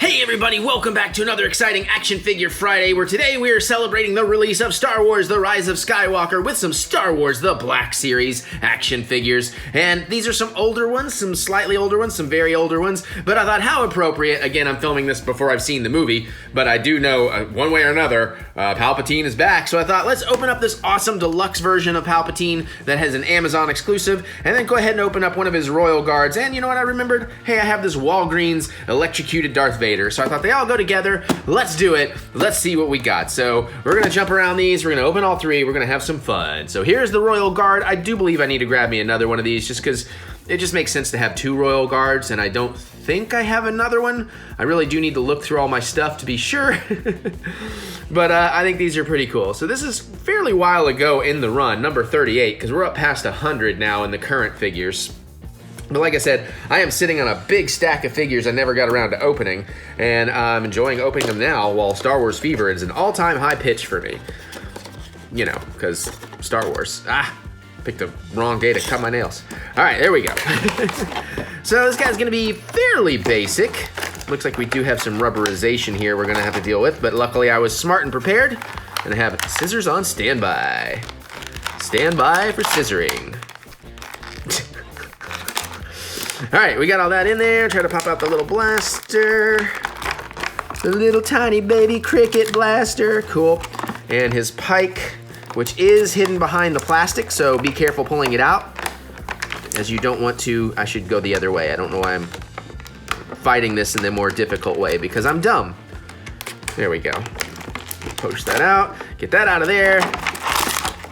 Hey everybody, welcome back to another exciting Action Figure Friday, where today we are celebrating the release of Star Wars The Rise of Skywalker with some Star Wars The Black Series action figures. And these are some older ones, some slightly older ones, some very older ones, but I thought how appropriate. Again, I'm filming this before I've seen the movie, but I do know one way or another, Palpatine is back, so I thought let's open up this awesome deluxe version of Palpatine that has an Amazon exclusive, and then go ahead and open up one of his Royal Guards. And you know what I remembered? Hey, I have this Walgreens electrocuted Darth Vader. So I thought they all go together. Let's do it. Let's see what we got. So we're gonna jump around these. We're gonna open all three. We're gonna have some fun. So here's the Royal Guard. I do believe I need to grab me another one of these just because it just makes sense to have two Royal Guards, and I don't think I have another one. I really do need to look through all my stuff to be sure. But I think these are pretty cool. So this is fairly while ago in the run, number 38, because we're up past 100 now in the current figures. But like I said, I am sitting on a big stack of figures I never got around to opening, and I'm enjoying opening them now while Star Wars fever is an all-time high pitch for me. You know, because Star Wars. Picked the wrong day to cut my nails. All right, there we go. So this guy's gonna be fairly basic. Looks like we do have some rubberization here we're gonna have to deal with, but luckily I was smart and prepared, and I have scissors on standby. Stand by for scissoring. All right, we got all that in there. Try to pop out the little blaster. The little tiny baby cricket blaster. Cool. And his pike, which is hidden behind the plastic, so be careful pulling it out, as you don't want to. I should go the other way. I don't know why I'm fighting this in the more difficult way, because I'm dumb. There we go. Push that out. Get that out of there.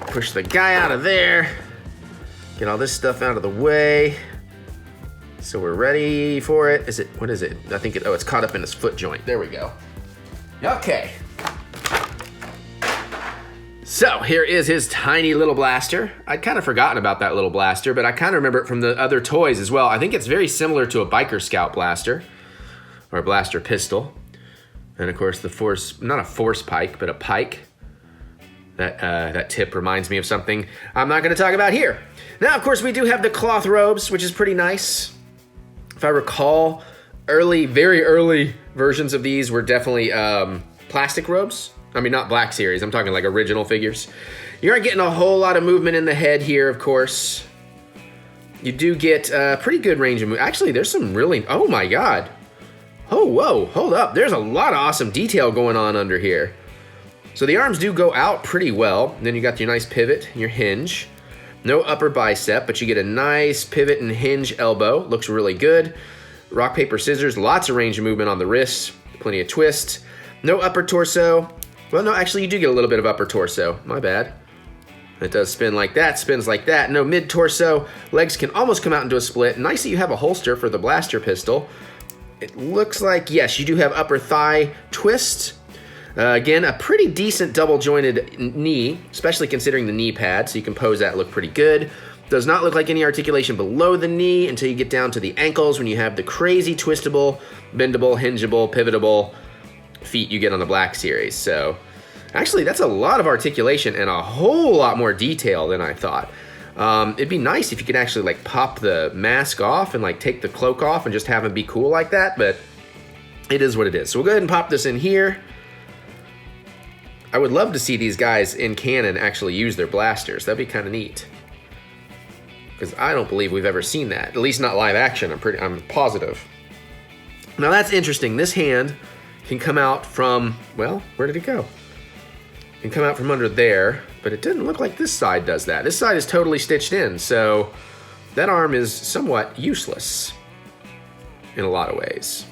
Push the guy out of there. Get all this stuff out of the way. So we're ready for it. What is it? I think it's caught up in his foot joint. There we go. Okay. So here is his tiny little blaster. I'd kind of forgotten about that little blaster, but I kind of remember it from the other toys as well. I think it's very similar to a Biker Scout blaster, or a blaster pistol. And of course not a force pike, but a pike. That tip reminds me of something I'm not gonna talk about here. Now, of course, we do have the cloth robes, which is pretty nice. If I recall, very early versions of these were definitely plastic robes. I mean, not Black Series, I'm talking like original figures. You aren't getting a whole lot of movement in the head here, of course. You do get pretty good range of movement. Actually, there's some really, oh my God. Oh, whoa, hold up. There's a lot of awesome detail going on under here. So the arms do go out pretty well. And then you got your nice pivot, your hinge. No upper bicep, but you get a nice pivot and hinge elbow. Looks really good. Rock, paper, scissors. Lots of range of movement on the wrists. Plenty of twist. No upper torso. Well, no, actually, you do get a little bit of upper torso. My bad. It does spin like that, spins like that. No mid-torso. Legs can almost come out into a split. Nice that you have a holster for the blaster pistol. It looks like, yes, you do have upper thigh twist. Again, a pretty decent double-jointed knee, especially considering the knee pad, so you can pose that look pretty good. Does not look like any articulation below the knee until you get down to the ankles when you have the crazy twistable, bendable, hingeable, pivotable feet you get on the Black Series. So, actually, that's a lot of articulation and a whole lot more detail than I thought. It'd be nice if you could actually like pop the mask off and like take the cloak off and just have him be cool like that, but it is what it is. So we'll go ahead and pop this in here. I would love to see these guys in canon actually use their blasters. That'd be kind of neat. Because I don't believe we've ever seen that. At least not live action, I'm positive. Now that's interesting. This hand can come out from, well, where did it go? It can come out from under there, but it didn't look like this side does that. This side is totally stitched in, so that arm is somewhat useless in a lot of ways.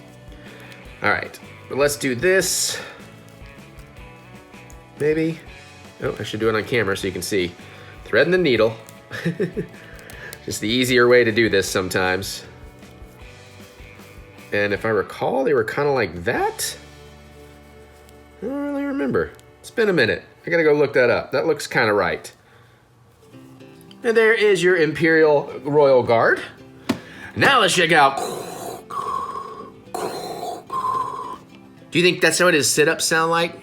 All right, but let's do this. Maybe. Oh, I should do it on camera so you can see. Threading the needle. Just the easier way to do this sometimes. And if I recall, they were kind of like that. I don't really remember. It's been a minute. I gotta go look that up. That looks kind of right. And there is your Imperial Royal Guard. Now let's check out. Do you think that's what his sit-ups sound like?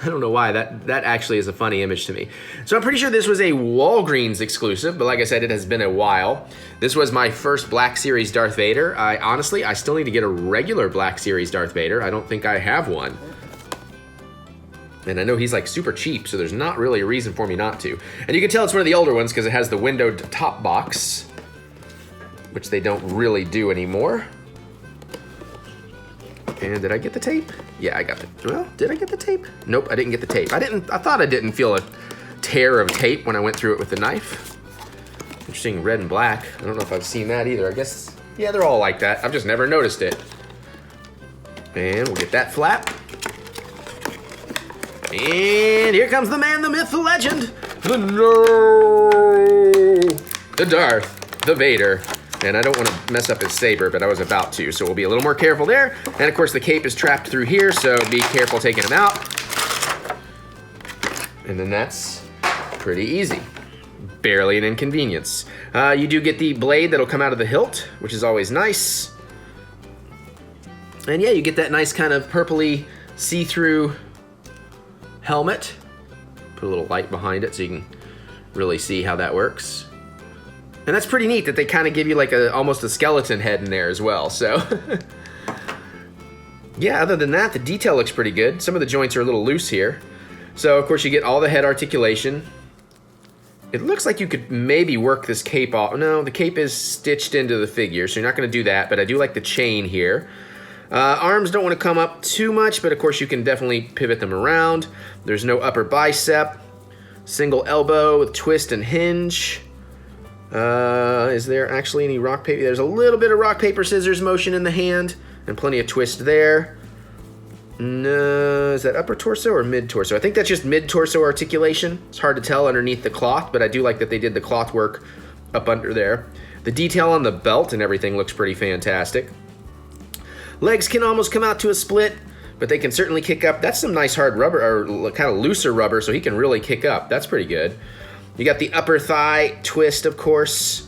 I don't know why, that actually is a funny image to me. So I'm pretty sure this was a Walgreens exclusive, but like I said, it has been a while. This was my first Black Series Darth Vader. Honestly, I still need to get a regular Black Series Darth Vader. I don't think I have one. And I know he's like super cheap, so there's not really a reason for me not to. And you can tell it's one of the older ones because it has the windowed top box, which they don't really do anymore. And did I get the tape? Yeah, I got the, well, did I get the tape? Nope, I didn't get the tape. I thought I didn't feel a tear of tape when I went through it with the knife. Interesting, red and black. I don't know if I've seen that either. I guess, yeah, they're all like that. I've just never noticed it. And we'll get that flap. And here comes the man, the myth, the legend, the Darth, the Vader. And I don't want to mess up his saber, but I was about to, so we'll be a little more careful there. And of course the cape is trapped through here, so be careful taking him out. And then that's pretty easy. Barely an inconvenience. You do get the blade that'll come out of the hilt, which is always nice. And yeah, you get that nice kind of purpley see-through helmet. Put a little light behind it so you can really see how that works. And that's pretty neat that they kind of give you like almost a skeleton head in there as well, so. Yeah, other than that, the detail looks pretty good. Some of the joints are a little loose here. So of course you get all the head articulation. It looks like you could maybe work this cape off. No, the cape is stitched into the figure, so you're not gonna do that, but I do like the chain here. Arms don't want to come up too much, but of course you can definitely pivot them around. There's no upper bicep. Single elbow with twist and hinge. Is there actually any rock, paper? There's a little bit of rock, paper, scissors motion in the hand, and plenty of twist there. No, is that upper torso or mid torso? I think that's just mid torso articulation. It's hard to tell underneath the cloth, but I do like that they did the cloth work up under there. The detail on the belt and everything looks pretty fantastic. Legs can almost come out to a split, but they can certainly kick up. That's some nice hard rubber, or kind of looser rubber, so he can really kick up. That's pretty good. You got the upper thigh twist, of course.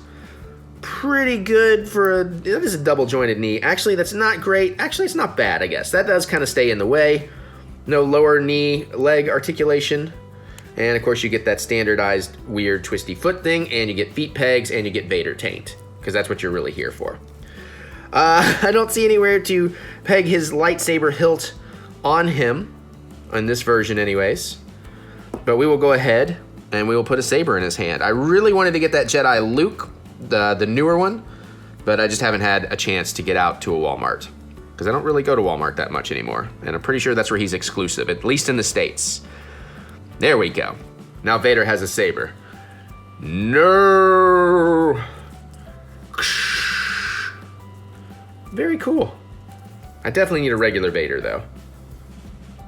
Pretty good for that is a double jointed knee. Actually, that's not great. Actually, it's not bad, I guess. That does kind of stay in the way. No lower knee leg articulation. And of course, you get that standardized weird twisty foot thing, and you get feet pegs, and you get Vader taint, because that's what you're really here for. I don't see anywhere to peg his lightsaber hilt on him, in this version anyways. But we will go ahead and we will put a saber in his hand. I really wanted to get that Jedi Luke, the newer one, but I just haven't had a chance to get out to a Walmart, because I don't really go to Walmart that much anymore. And I'm pretty sure that's where he's exclusive, at least in the States. There we go. Now Vader has a saber. No! Very cool. I definitely need a regular Vader though.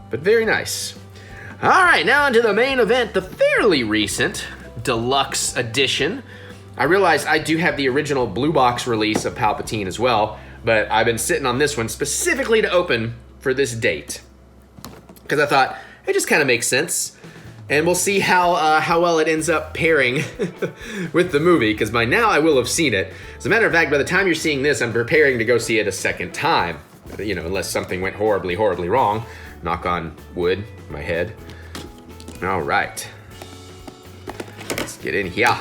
But very nice. All right, now onto the main event, the fairly recent deluxe edition. I realize I do have the original blue box release of Palpatine as well, but I've been sitting on this one specifically to open for this date, because I thought it just kind of makes sense. And we'll see how well it ends up pairing with the movie, because by now I will have seen it. As a matter of fact, by the time you're seeing this, I'm preparing to go see it a second time. You know, unless something went horribly, horribly wrong. Knock on wood, my head. All right. Let's get in here.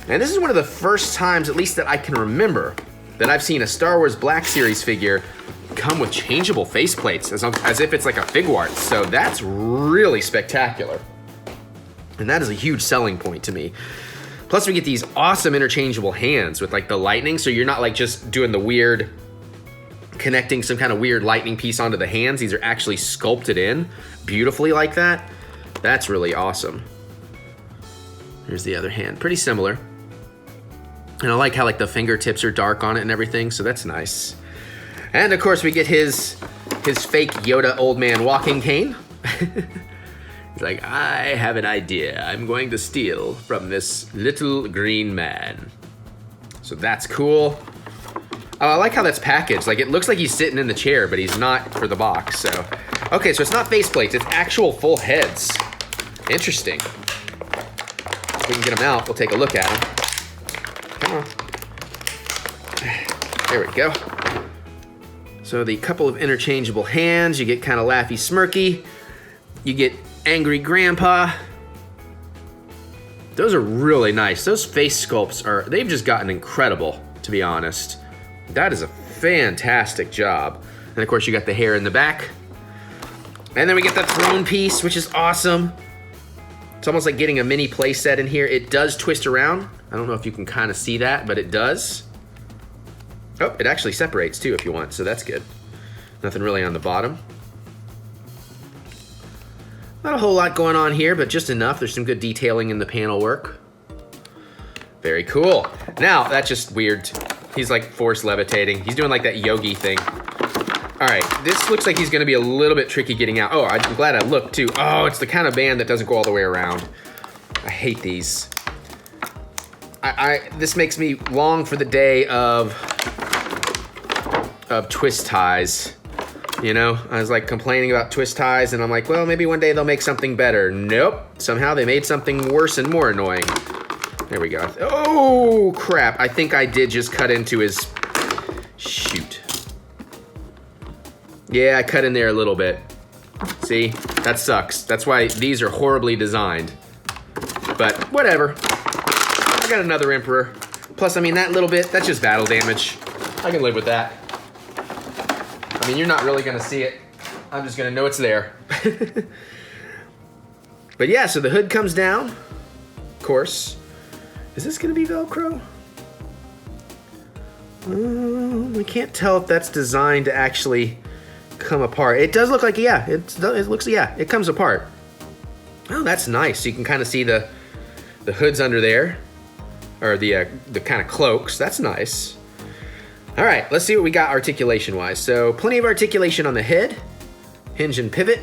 And this is one of the first times, at least that I can remember, that I've seen a Star Wars Black Series figure come with changeable faceplates, as if it's like a Figuarts. So that's really spectacular. And that is a huge selling point to me. Plus we get these awesome interchangeable hands with like the lightning, so you're not like just doing the weird, connecting some kind of weird lightning piece onto the hands. These are actually sculpted in beautifully like that. That's really awesome. Here's the other hand, pretty similar. And I like how like the fingertips are dark on it and everything, so that's nice. And of course we get his fake Yoda old man walking cane. He's like, I have an idea. I'm going to steal from this little green man. So that's cool. I like how that's packaged. Like, it looks like he's sitting in the chair, but he's not for the box, so. Okay, so it's not faceplates, it's actual full heads. Interesting. If we can get them out, we'll take a look at them. Come on. There we go. So the couple of interchangeable hands, you get kind of laughy smirky. You get Angry Grandpa. Those are really nice. Those face sculpts they've just gotten incredible, to be honest. That is a fantastic job. And of course you got the hair in the back. And then we get the throne piece, which is awesome. It's almost like getting a mini play set in here. It does twist around. I don't know if you can kind of see that, but it does. Oh, it actually separates too if you want, so that's good. Nothing really on the bottom. Not a whole lot going on here, but just enough. There's some good detailing in the panel work. Very cool. Now, that's just weird. He's like force levitating. He's doing like that yogi thing. All right, this looks like he's gonna be a little bit tricky getting out. Oh, I'm glad I looked too. Oh, it's the kind of band that doesn't go all the way around. I hate these. This makes me long for the day of twist ties. You know, I was like complaining about twist ties and I'm like, well, maybe one day they'll make something better. Nope, somehow they made something worse and more annoying. There we go. Oh, crap. I think I did just cut into his, shoot. Yeah, I cut in there a little bit. See, that sucks. That's why these are horribly designed. But whatever. I got another Emperor. Plus, I mean, that little bit, that's just battle damage. I can live with that. I mean, you're not really gonna see it. I'm just gonna know it's there. But yeah, so the hood comes down, of course. Is this gonna be Velcro? We can't tell if that's designed to actually come apart. It does look like, yeah, it comes apart. Oh, that's nice. So you can kind of see the hoods under there, or the kind of cloaks. That's nice. All right, let's see what we got articulation-wise. So plenty of articulation on the head, hinge and pivot.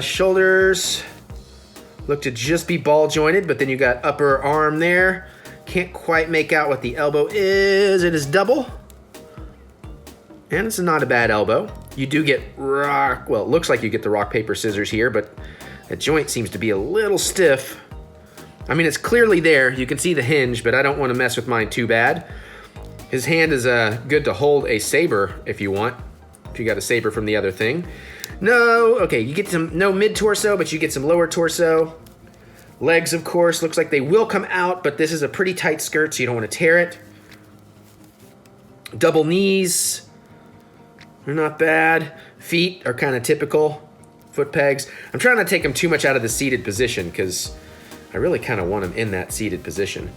Shoulders look to just be ball jointed, but then you got upper arm there. Can't quite make out what the elbow is. It is double. And it's not a bad elbow. You do get rock, well, it looks like you get the rock, paper, scissors here, but the joint seems to be a little stiff. I mean, it's clearly there. You can see the hinge, but I don't want to mess with mine too bad. His hand is good to hold a saber if you want, if you got a saber from the other thing. No, okay, you get no mid-torso, but you get some lower torso. Legs, of course, looks like they will come out, but this is a pretty tight skirt, so you don't want to tear it. Double knees, they're not bad. Feet are kind of typical. Foot pegs. I'm trying not to take them too much out of the seated position because I really kind of want them in that seated position.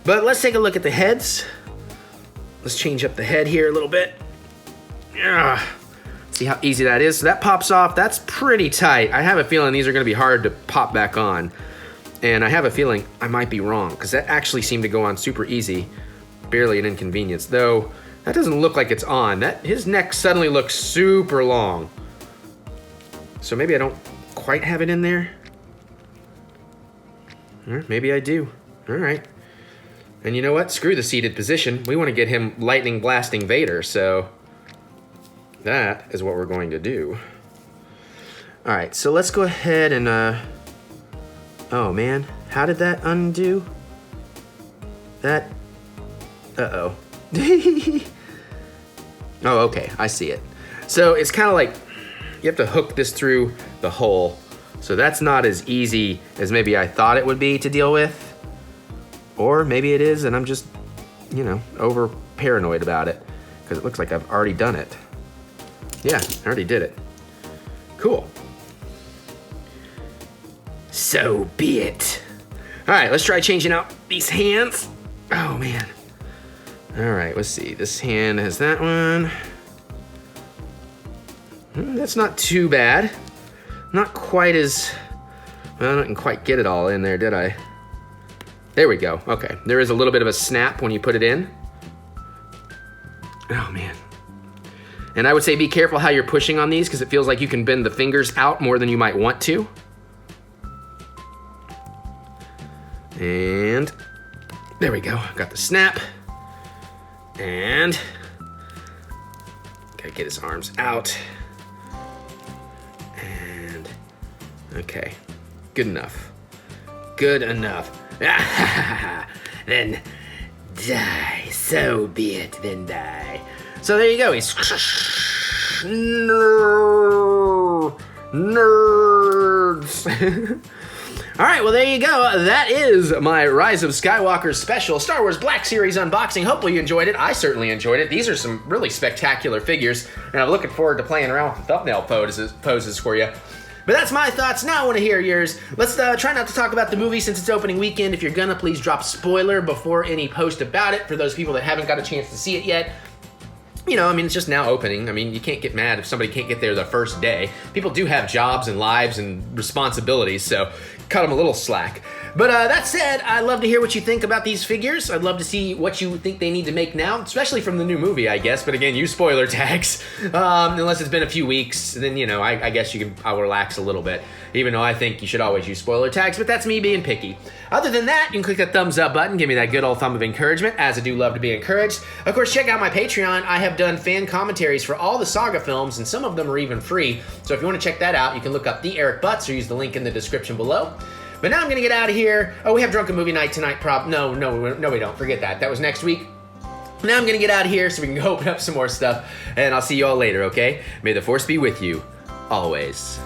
But let's take a look at the heads. Let's change up the head here a little bit. Yeah. See how easy that is? So that pops off. That's pretty tight. I have a feeling these are going to be hard to pop back on. And I have a feeling I might be wrong because that actually seemed to go on super easy. Barely an inconvenience. Though, that doesn't look like it's on. His neck suddenly looks super long. So maybe I don't quite have it in there. Or maybe I do. All right. And you know what? Screw the seated position. We want to get him lightning blasting Vader, so that is what we're going to do. All right, so let's go ahead and, oh man, how did that undo? That, uh-oh. Oh, okay, I see it. So it's kind of like, you have to hook this through the hole. So that's not as easy as maybe I thought it would be to deal with. Or maybe it is, and I'm just, you know, over paranoid about it because it looks like I've already done it. Yeah, I already did it. Cool. So be it. All right, let's try changing out these hands. Oh, man. All right, let's see. This hand has that one. That's not too bad. Not quite as, well, I didn't quite get it all in there, did I? There we go. Okay. There is a little bit of a snap when you put it in. Oh, man. And I would say be careful how you're pushing on these because it feels like you can bend the fingers out more than you might want to. And there we go. Got the snap. And gotta get his arms out. And okay. Good enough. Good enough. Then die. So be it. Then die. So there you go. He's no. words. All right, well, there you go. That is my Rise of Skywalker special Star Wars Black Series unboxing. Hopefully you enjoyed it. I certainly enjoyed it. These are some really spectacular figures, and I'm looking forward to playing around with the thumbnail poses for you. But that's my thoughts. Now I want to hear yours. Let's try not to talk about the movie since it's opening weekend. If you're gonna, please drop spoiler before any post about it for those people that haven't got a chance to see it yet. You know, I mean, it's just now opening. I mean, you can't get mad if somebody can't get there the first day. People do have jobs and lives and responsibilities, so cut them a little slack. But that said, I'd love to hear what you think about these figures. I'd love to see what you think they need to make now, especially from the new movie, I guess. But again, use spoiler tags. Unless it's been a few weeks, then, you know, I guess I'll relax a little bit. Even though I think you should always use spoiler tags, but that's me being picky. Other than that, you can click that thumbs up button, give me that good old thumb of encouragement, as I do love to be encouraged. Of course, check out my Patreon. I have done fan commentaries for all the Saga films, and some of them are even free. So if you want to check that out, you can look up TheEricButts or use the link in the description below. But now I'm going to get out of here. Oh, we have Drunken Movie Night tonight, No, we don't. Forget that. That was next week. Now I'm going to get out of here so we can go open up some more stuff, and I'll see you all later, okay? May the Force be with you, always.